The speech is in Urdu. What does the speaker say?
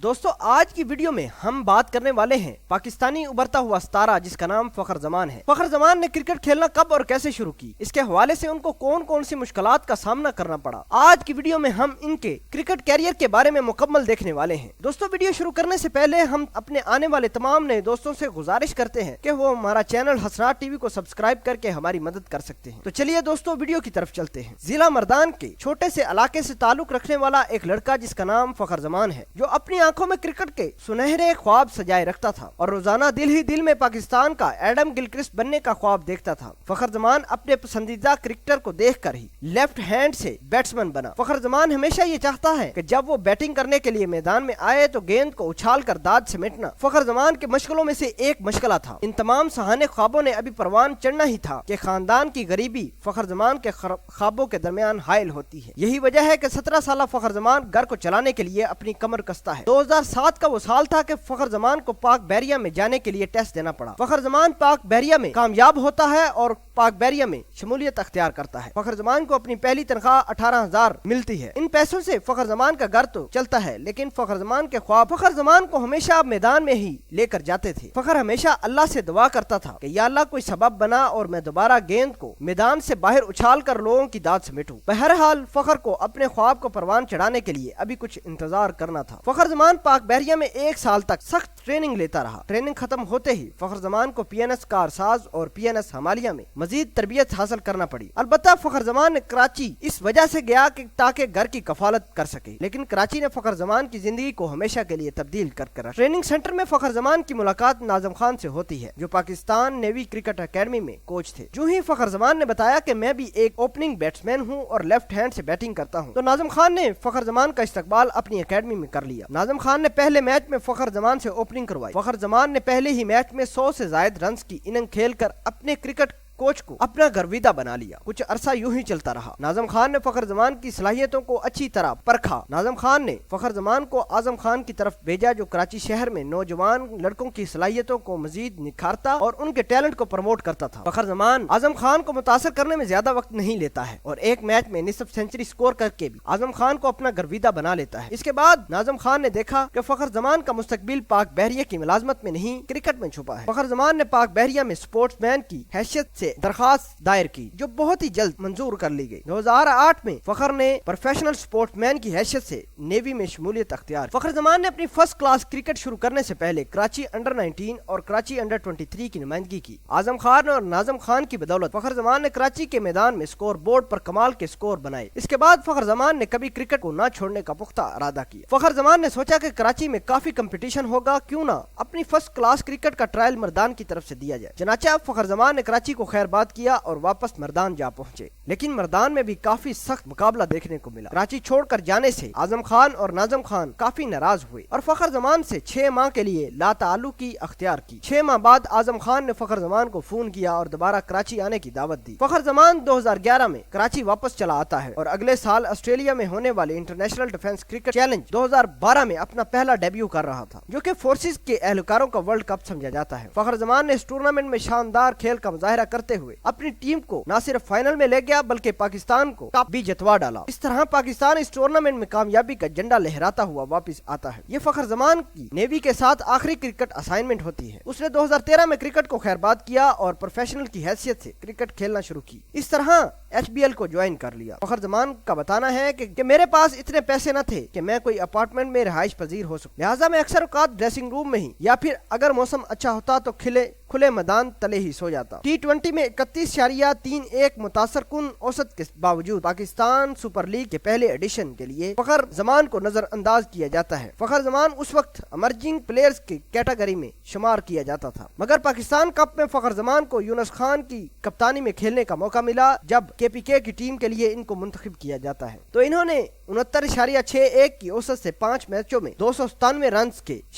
دوستو آج کی ویڈیو میں ہم بات کرنے والے ہیں پاکستانی ابھرتا ہوا ستارہ جس کا نام فخر زمان ہے۔ فخر زمان نے کرکٹ کھیلنا کب اور کیسے شروع کی، اس کے حوالے سے ان کو کون کون سی مشکلات کا سامنا کرنا پڑا، آج کی ویڈیو میں ہم ان کے کرکٹ کیریئر کے بارے میں مکمل دیکھنے والے ہیں۔ دوستو ویڈیو شروع کرنے سے پہلے ہم اپنے آنے والے تمام نئے دوستوں سے گزارش کرتے ہیں کہ وہ ہمارا چینل حسرات ٹی وی کو سبسکرائب کر کے ہماری مدد کر سکتے ہیں۔ تو چلیے دوستو ویڈیو کی طرف چلتے ہیں۔ ضلع مردان کے چھوٹے سے علاقے سے تعلق رکھنے والا ایک لڑکا جس کا نام فخر زمان ہے، جو اپنی آنکھوں میں کرکٹ کے سنہرے خواب سجائے رکھتا تھا اور روزانہ دل ہی دل میں پاکستان کا ایڈم گلکرسٹ بننے کا خواب دیکھتا تھا۔ فخر زمان اپنے پسندیدہ کرکٹر کو دیکھ کر ہی لیفٹ ہینڈ سے بیٹسمین بنا۔ فخر زمان ہمیشہ یہ چاہتا ہے کہ جب وہ بیٹنگ کرنے کے لیے میدان میں آئے تو گیند کو اچھال کر داد سمیٹنا فخر زمان کے مشغلوں میں سے ایک مشغلہ تھا۔ ان تمام سہانے خوابوں نے ابھی پروان چڑھنا ہی تھا کہ خاندان کی غریبی فخر زمان کے خوابوں کے درمیان حائل ہوتی ہے۔ یہی وجہ ہے کہ 17 سالہ فخر زمان گھر کو چلانے کے لیے اپنی کمر کستا ہے۔ 2007 کا وہ سال تھا کہ فخر زمان کو پاک بحریہ میں جانے کے لیے ٹیسٹ دینا پڑا۔ فخر زمان پاک بحریہ میں کامیاب ہوتا ہے اور پاک بحریہ میں شمولیت اختیار کرتا ہے۔ فخر زمان کو اپنی پہلی تنخواہ 18,000 ملتی ہے۔ ان پیسوں سے فخر زمان کا گھر تو چلتا ہے، لیکن فخر زمان کے خواب فخر زمان کو ہمیشہ میدان میں ہی لے کر جاتے تھے۔ فخر ہمیشہ اللہ سے دعا کرتا تھا کہ یا اللہ کوئی سبب بنا اور میں دوبارہ گیند کو میدان سے باہر اچھال کر لوگوں کی داد سمیٹوں۔ بہرحال فخر کو اپنے خواب کو پروان چڑھانے کے لیے ابھی کچھ انتظار کرنا تھا۔ فخر زمان پاک بحریہ میں 1 سال تک سخت ٹریننگ لیتا رہا۔ ٹریننگ ختم ہوتے ہی فخر زمان کو پی این ایس کارساز اور پی این ایس ہمالیہ میں مزید تربیت حاصل کرنا پڑی۔ البتہ فخر زمان نے کراچی اس وجہ سے گیا کہ تاکہ گھر کی کفالت کر سکے، لیکن کراچی نے فخر زمان کی زندگی کو ہمیشہ کے لیے تبدیل کر رکھا۔ ٹریننگ سینٹر میں فخر زمان کی ملاقات ناظم خان سے ہوتی ہے، جو پاکستان نیوی کرکٹ اکیڈمی میں کوچ تھے۔ جو ہی فخر زمان نے بتایا کہ میں بھی ایک اوپننگ بیٹسمین ہوں اور لیفٹ ہینڈ سے بیٹنگ کرتا ہوں، تو ناظم خان نے فخر زمان کا استقبال اپنی اکیڈمی میں کر لیا۔ ناظم خان نے پہلے میچ میں فخر زمان سے اوپننگ کروائی۔ فخر زمان نے پہلے ہی میچ میں 100 سے زائد رنز کی اننگ کھیل کر اپنے کرکٹ کوچ کو اپنا گرویدہ بنا لیا۔ کچھ عرصہ یوں ہی چلتا رہا۔ ناظم خان نے فخر زمان کی صلاحیتوں کو اچھی طرح پرکھا۔ ناظم خان نے فخر زمان کو اعظم خان کی طرف بھیجا، جو کراچی شہر میں نوجوان لڑکوں کی صلاحیتوں کو مزید نکھارتا اور ان کے ٹیلنٹ کو پروموٹ کرتا تھا۔ فخر زمان اعظم خان کو متاثر کرنے میں زیادہ وقت نہیں لیتا ہے اور ایک میچ میں نصف سینچری سکور کر کے بھی اعظم خان کو اپنا گرویدہ بنا لیتا ہے۔ اس کے بعد ناظم خان نے دیکھا کہ فخر زمان کا مستقبل پاک بحریہ کی ملازمت میں نہیں کرکٹ میں چھپا ہے۔ فخر زمان نے پاک بحریہ میں سپورٹس مین کی حیثیت سے درخواست دائر کی، جو بہت ہی جلد منظور کر لی گئی۔ 2008 میں فخر نے پروفیشنل سپورٹس مین کی حیثیت سے نیوی میں شمولیت اختیار۔ فخر زمان نے اپنی فرسٹ کلاس کرکٹ شروع کرنے سے پہلے کراچی انڈر 19 اور کراچی انڈر 23 کی نمائندگی کی۔ اعظم خان اور ناظم خان کی بدولت فخر زمان نے کراچی کے میدان میں سکور بورڈ پر کمال کے سکور بنائے۔ اس کے بعد فخر زمان نے کبھی کرکٹ کو نہ چھوڑنے کا پختہ ارادہ کیا۔ فخر زمان نے سوچا کہ کراچی میں کافی کمپٹیشن ہوگا، کیوں نہ اپنی فرسٹ کلاس کرکٹ کا ٹرائل مردان کی طرف سے دیا جائے۔ چنانچہ فخر زمان نے کراچی کو خیر بات کیا اور واپس مردان جا پہنچے، لیکن مردان میں بھی کافی سخت مقابلہ دیکھنے کو ملا۔ کراچی چھوڑ کر جانے سے اعظم خان اور ناظم خان کافی ناراض ہوئے اور فخر زمان سے 6 ماہ کے لیے لا تعلقی اختیار کی۔ 6 ماہ بعد اعظم خان نے فخر زمان کو فون کیا اور دوبارہ کراچی آنے کی دعوت دی۔ فخر زمان 2011 میں کراچی واپس چلا آتا ہے اور اگلے سال آسٹریلیا میں ہونے والے انٹرنیشنل ڈیفنس کرکٹ چیلنج 2012 میں اپنا پہلا ڈیبیو کر رہا تھا، جو کہ فورسز کے اہلکاروں کا ورلڈ کپ سمجھا جاتا ہے۔ فخر زمان نے اس ٹورنامنٹ میں شاندار کھیل کا مظاہرہ کرتے ہوئے اپنی ٹیم کو نہ صرف فائنل میں لے گیا بلکہ پاکستان کو کپ بھی جتوا ڈالا۔ اس طرح پاکستان اس ٹورنامنٹ میں کامیابی کا جھنڈا لہراتا ہوا واپس آتا ہے۔ یہ فخر زمان کی نیوی کے ساتھ آخری کرکٹ اسائنمنٹ ہوتی ہے۔ اس نے 2013 میں کرکٹ کو خیرباد کیا اور پروفیشنل کی حیثیت سے کرکٹ کھیلنا شروع کی۔ اس طرح ایچ بی ایل کو جوائن کر لیا۔ فخر زمان کا بتانا ہے کہ میرے پاس اتنے پیسے نہ تھے کہ میں کوئی اپارٹمنٹ میں رہائش پذیر ہو سکوں، لہٰذا میں اکثر اوقات ڈریسنگ روم میں ہی یا پھر اگر موسم اچھا ہوتا تو کھلے میدان تلے ہی سو جاتا۔ T20 میں 31.31 متاثر کن اوسط کے باوجود پاکستان سپر لیگ کے پہلے ایڈیشن کے لیے فخر زمان کو نظر انداز کیا جاتا ہے۔ فخر زمان اس وقت امرجنگ پلیئرز کی کیٹیگری میں شمار کیا جاتا تھا، مگر پاکستان کپ میں فخر زمان کو یونس خان کی کپتانی میں کھیلنے کا موقع ملا جب KPK کی ٹیم کے لیے ان کو منتخب کیا جاتا ہے، تو انہوں نے 69.61 کی اوسط سے 5 میچوں میں 297 رنز کے